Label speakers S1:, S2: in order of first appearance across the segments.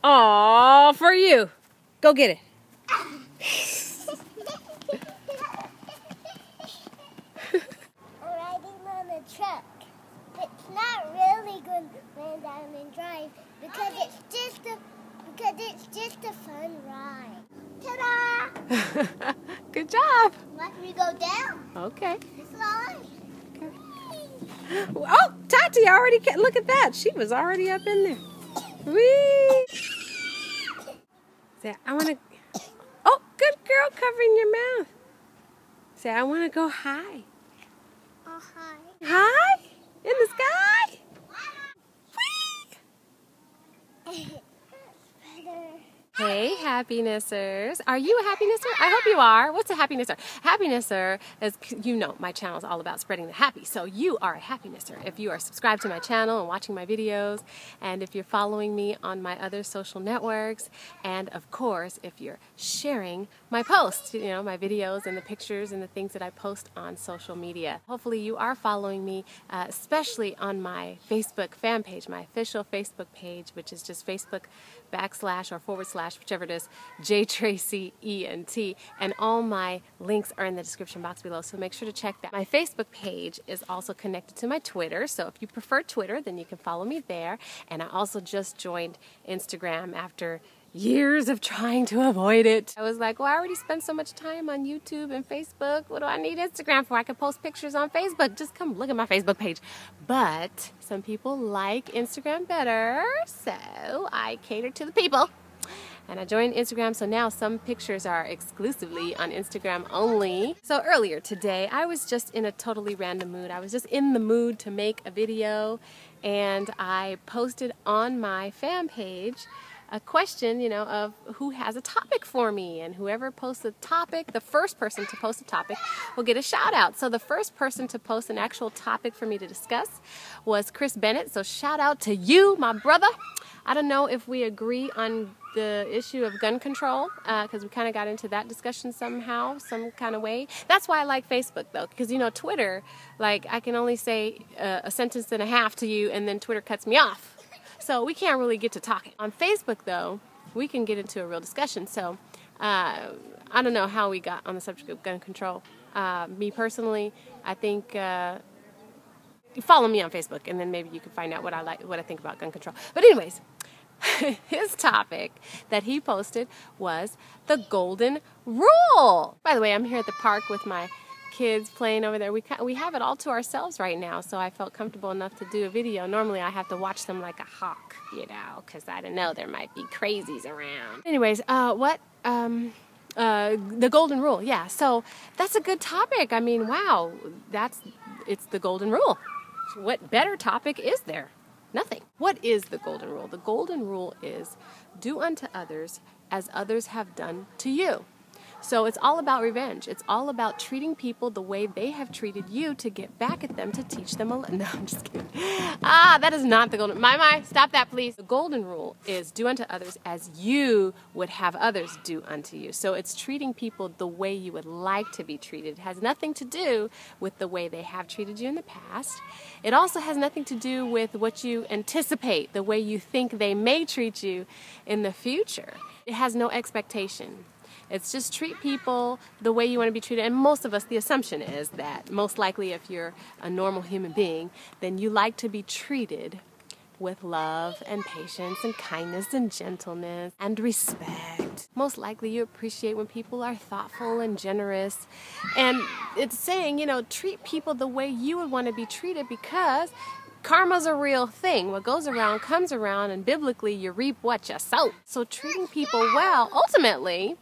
S1: Aw, for you. Go get it.
S2: Riding on a truck. It's not really going to land down and drive because it's just a fun ride. Ta-da!
S1: Good job.
S2: Let me go down.
S1: Okay.
S2: Slide.
S1: Oh, Tati already, look at that. She was already up in there. Whee! Say, I want to, oh, good girl, covering your mouth. Say, I want to go high.
S2: Oh, hi.
S1: High? In the sky? Whee! Hey, happinessers. Are you a happinessers? I hope you are. What's a happinessers? Happinessers, as you know, my channel is all about spreading the happy. So you are a happinessers if you are subscribed to my channel and watching my videos, and if you're following me on my other social networks, and of course, if you're sharing my posts, you know, my videos and the pictures and the things that I post on social media. Hopefully you are following me, especially on my Facebook fan page, my official Facebook page, which is just Facebook / whichever it is, Jae Tracie ENT, and all my links are in the description box below, so make sure to check that. My Facebook page is also connected to my Twitter, so if you prefer Twitter, then you can follow me there. And I also just joined Instagram after years of trying to avoid it. I was like, well, I already spent so much time on YouTube and Facebook. What do I need Instagram for? I can post pictures on Facebook. Just come look at my Facebook page. But some people like Instagram better, so I cater to the people. And I joined Instagram, so now some pictures are exclusively on Instagram only. So earlier today, I was just in a totally random mood. I was just in the mood to make a video, and I posted on my fan page a question, you know, of who has a topic for me, and whoever posts a topic, the first person to post a topic will get a shout out. So the first person to post an actual topic for me to discuss was Chris Bennett, so shout out to you, my brother. I don't know if we agree on the issue of gun control, because we kind of got into that discussion somehow, some kind of way. That's why I like Facebook, though, because, you know, Twitter, like, I can only say a sentence and a half to you, and then Twitter cuts me off. So we can't really get to talking. On Facebook, though, we can get into a real discussion. So I don't know how we got on the subject of gun control. Me personally, I think follow me on Facebook, and then maybe you can find out what I think about gun control. But anyways, his topic that he posted was the golden rule. By the way, I'm here at the park with my kids playing over there. We have it all to ourselves right now, so I felt comfortable enough to do a video. Normally I have to watch them like a hawk, you know, because I don't know, there might be crazies around. Anyways, the golden rule, yeah, so that's a good topic. I mean, wow, it's the golden rule. What better topic is there? Nothing. What is the golden rule? The golden rule is do unto others as others have done to you. So it's all about revenge. It's all about treating people the way they have treated you to get back at them to teach them a lesson. No, I'm just kidding. That is not the golden rule. My, stop that, please. The golden rule is do unto others as you would have others do unto you. So it's treating people the way you would like to be treated. It has nothing to do with the way they have treated you in the past. It also has nothing to do with what you anticipate, the way you think they may treat you in the future. It has no expectation. It's just treat people the way you want to be treated. And most of us, the assumption is that most likely if you're a normal human being, then you like to be treated with love and patience and kindness and gentleness and respect. Most likely you appreciate when people are thoughtful and generous. And it's saying, you know, treat people the way you would want to be treated, because karma's a real thing. What goes around comes around, and biblically you reap what you sow. So treating people well ultimately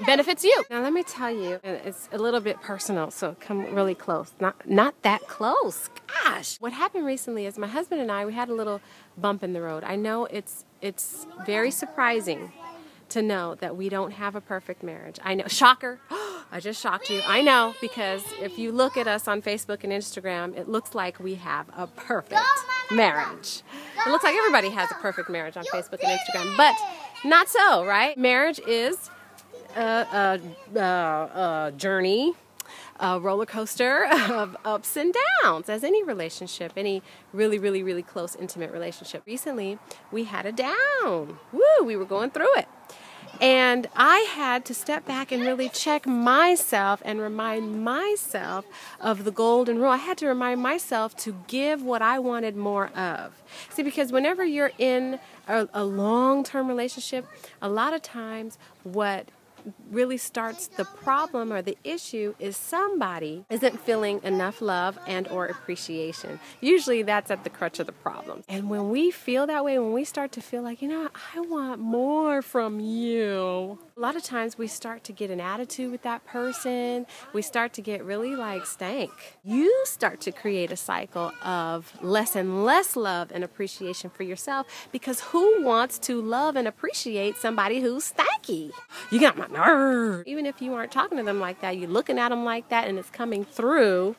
S1: benefits you. Now let me tell you, and it's a little bit personal, so come really close. Not that close. Gosh. What happened recently is my husband and I, we had a little bump in the road. I know it's very surprising to know that we don't have a perfect marriage. I know. Shocker. I just shocked you. I know, because if you look at us on Facebook and Instagram, it looks like we have a perfect marriage. It looks like everybody has a perfect marriage on Facebook and Instagram, but not so, right? Marriage is a journey, a roller coaster of ups and downs, as any relationship, any really close, intimate relationship. Recently, we had a down. Woo, we were going through it. And I had to step back and really check myself and remind myself of the golden rule. I had to remind myself to give what I wanted more of. See, because whenever you're in a long-term relationship, a lot of times what really starts the problem or the issue is somebody isn't feeling enough love and or appreciation. Usually that's at the crutch of the problem. And when we feel that way, when we start to feel like, I want more from you, a lot of times we start to get an attitude with that person. We start to get really like Stank. You start to create a cycle of less and less love and appreciation for yourself, because who wants to love and appreciate somebody who's stanky? You got my nerve. Even if you aren't talking to them like that, you're looking at them like that, and it's coming through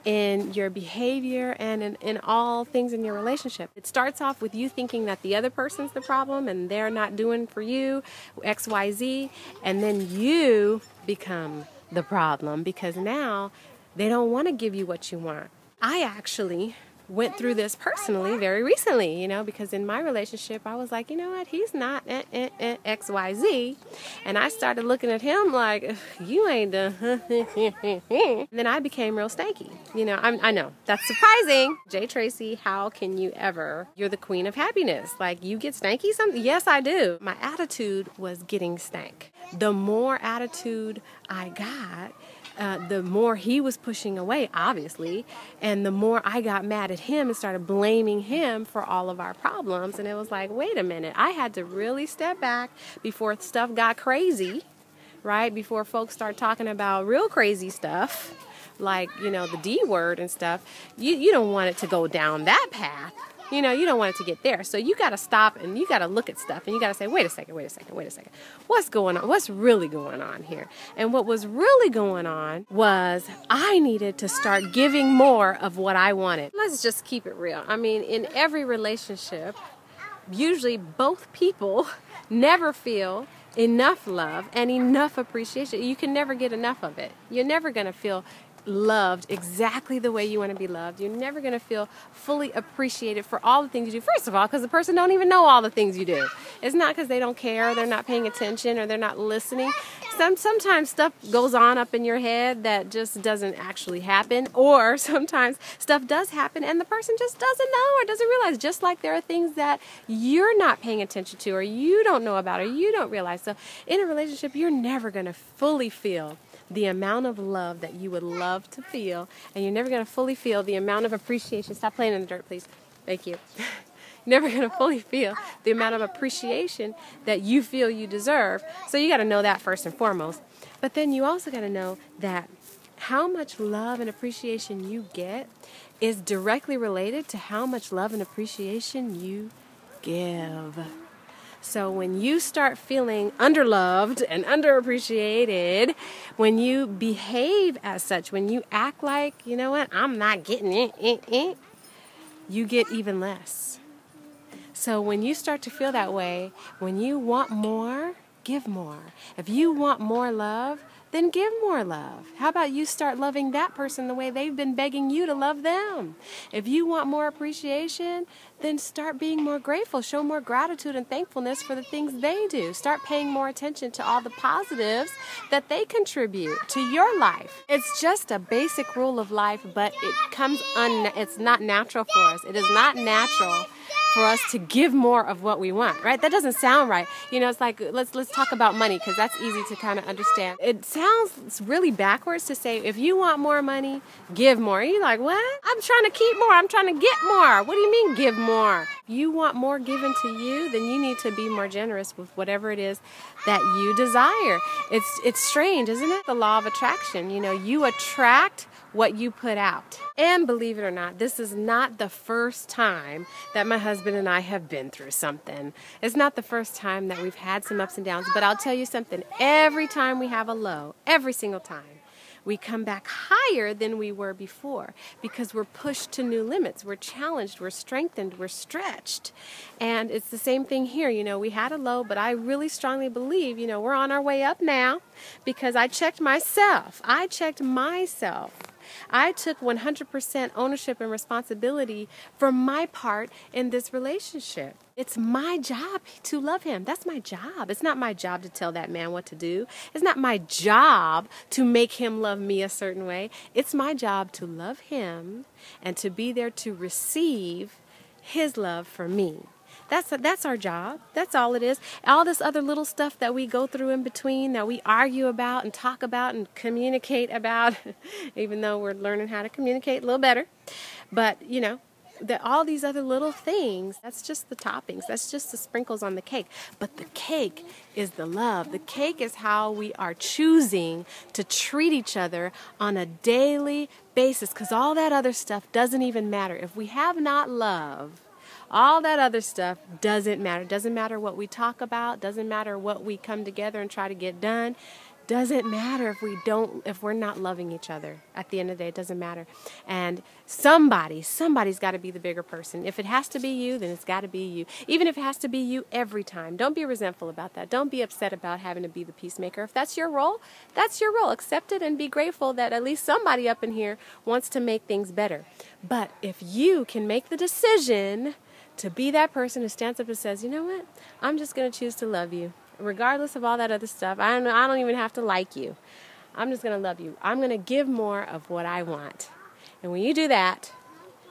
S1: in your behavior and in all things in your relationship. It starts off with you thinking that the other person's the problem and they're not doing for you X, Y, Z, and then you become the problem because now they don't want to give you what you want. I actually went through this personally very recently, because in my relationship, I was like, you know what, he's not X, Y, Z. And I started looking at him like, you ain't done. And then I became real stanky. I know, that's surprising. Jae Tracie, how can you ever? You're the queen of happiness. Like, you get stanky something? Yes, I do. My attitude was getting stank. The more attitude I got, the more he was pushing away, obviously, and the more I got mad at him and started blaming him for all of our problems. And it was like, wait a minute, I had to really step back before stuff got crazy, right? Before folks start talking about real crazy stuff, like, the D word and stuff. You don't want it to go down that path. You don't want it to get there. So you got to stop and you got to look at stuff and you got to say, wait a second. What's going on? What's really going on here? And what was really going on was I needed to start giving more of what I wanted. Let's just keep it real. I mean, in every relationship, usually both people never feel enough love and enough appreciation. You can never get enough of it. You're never going to feel loved exactly the way you want to be loved. You're never going to feel fully appreciated for all the things you do. First of all, because the person don't even know all the things you do. It's not because they don't care, or they're not paying attention, or they're not listening. Sometimes stuff goes on up in your head that just doesn't actually happen, or sometimes stuff does happen and the person just doesn't know or doesn't realize, just like there are things that you're not paying attention to or you don't know about or you don't realize. So in a relationship, you're never going to fully feel the amount of love that you would love to feel, and you're never going to fully feel the amount of appreciation. Stop playing in the dirt, please. Thank you. You're never going to fully feel the amount of appreciation that you feel you deserve. So you got to know that first and foremost. But then you also got to know that how much love and appreciation you get is directly related to how much love and appreciation you give. So when you start feeling underloved and underappreciated, when you behave as such, when you act like, you know what, I'm not getting it, you get even less. So when you start to feel that way, when you want more, give more. If you want more love, then give more love. How about you start loving that person the way they've been begging you to love them? If you want more appreciation, then start being more grateful. Show more gratitude and thankfulness for the things they do. Start paying more attention to all the positives that they contribute to your life. It's just a basic rule of life, but it's not natural for us. It is not natural for us to give more of what we want, right? That doesn't sound right. It's like, let's talk about money, because that's easy to kind of understand. It sounds really backwards to say, if you want more money, give more. You're like, what? I'm trying to keep more. I'm trying to get more. What do you mean give more? If you want more given to you, then you need to be more generous with whatever it is that you desire. It's strange, isn't it? The law of attraction. You attract what you put out. And believe it or not, this is not the first time that my husband and I have been through something. It's not the first time that we've had some ups and downs, but I'll tell you something. Every time we have a low, every single time, we come back higher than we were before because we're pushed to new limits. We're challenged, we're strengthened, we're stretched. And it's the same thing here. You know, we had a low, but I really strongly believe, you know, we're on our way up now because I checked myself. I took 100% ownership and responsibility for my part in this relationship. It's my job to love him. That's my job. It's not my job to tell that man what to do. It's not my job to make him love me a certain way. It's my job to love him and to be there to receive his love for me. That's our job. That's all it is. All this other little stuff that we go through in between, that we argue about and talk about and communicate about, even though we're learning how to communicate a little better. But, you know, all these other little things, that's just the toppings. That's just the sprinkles on the cake. But the cake is the love. The cake is how we are choosing to treat each other on a daily basis, because all that other stuff doesn't even matter. If we have not love, all that other stuff doesn't matter. Doesn't matter what we talk about. Doesn't matter what we come together and try to get done. Doesn't matter if we're not loving each other. At the end of the day, it doesn't matter. And somebody's got to be the bigger person. If it has to be you, then it's got to be you. Even if it has to be you every time. Don't be resentful about that. Don't be upset about having to be the peacemaker. If that's your role, that's your role. Accept it and be grateful that at least somebody up in here wants to make things better. But if you can make the decision to be that person who stands up and says, you know what, I'm just going to choose to love you. Regardless of all that other stuff, I don't even have to like you. I'm just going to love you. I'm going to give more of what I want. And when you do that,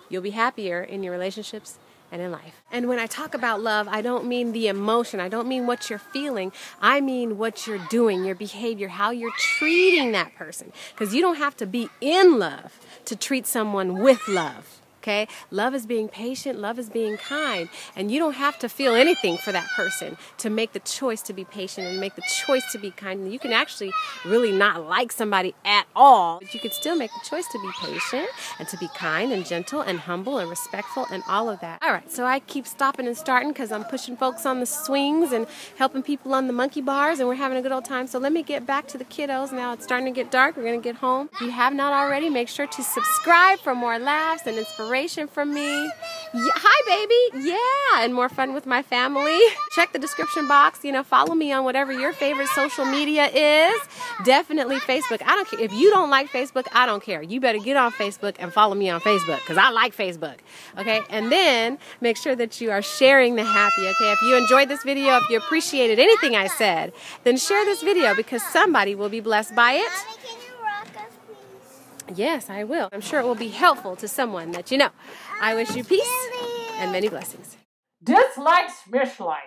S1: you'll be happier in your relationships and in life. And when I talk about love, I don't mean the emotion. I don't mean what you're feeling. I mean what you're doing, your behavior, how you're treating that person. Because you don't have to be in love to treat someone with love. Okay? Love is being patient, love is being kind, and you don't have to feel anything for that person to make the choice to be patient and make the choice to be kind. And you can actually really not like somebody at all, but you can still make the choice to be patient and to be kind and gentle and humble and respectful and all of that. All right, so I keep stopping and starting because I'm pushing folks on the swings and helping people on the monkey bars, and we're having a good old time. So let me get back to the kiddos. Now it's starting to get dark. We're going to get home. If you have not already, make sure to subscribe for more laughs and inspiration from me. Hi, baby. Yeah, and more fun with my family. Check the description box. You know, follow me on whatever your favorite social media is. Definitely Facebook. I don't care. If you don't like Facebook, I don't care. You better get on Facebook and follow me on Facebook because I like Facebook. Okay, and then make sure that you are sharing the happy. Okay, if you enjoyed this video, if you appreciated anything I said, then share this video because somebody will be blessed by it. Yes, I will. I'm sure it will be helpful to someone that you know. I wish you peace and many blessings.
S3: Dislike, smish-like.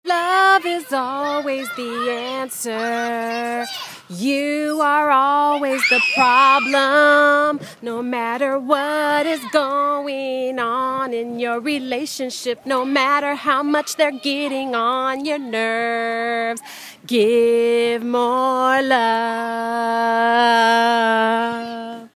S1: Love is always the answer. You are always the problem. No matter what is going on in your relationship, no matter how much they're getting on your nerves, give more love.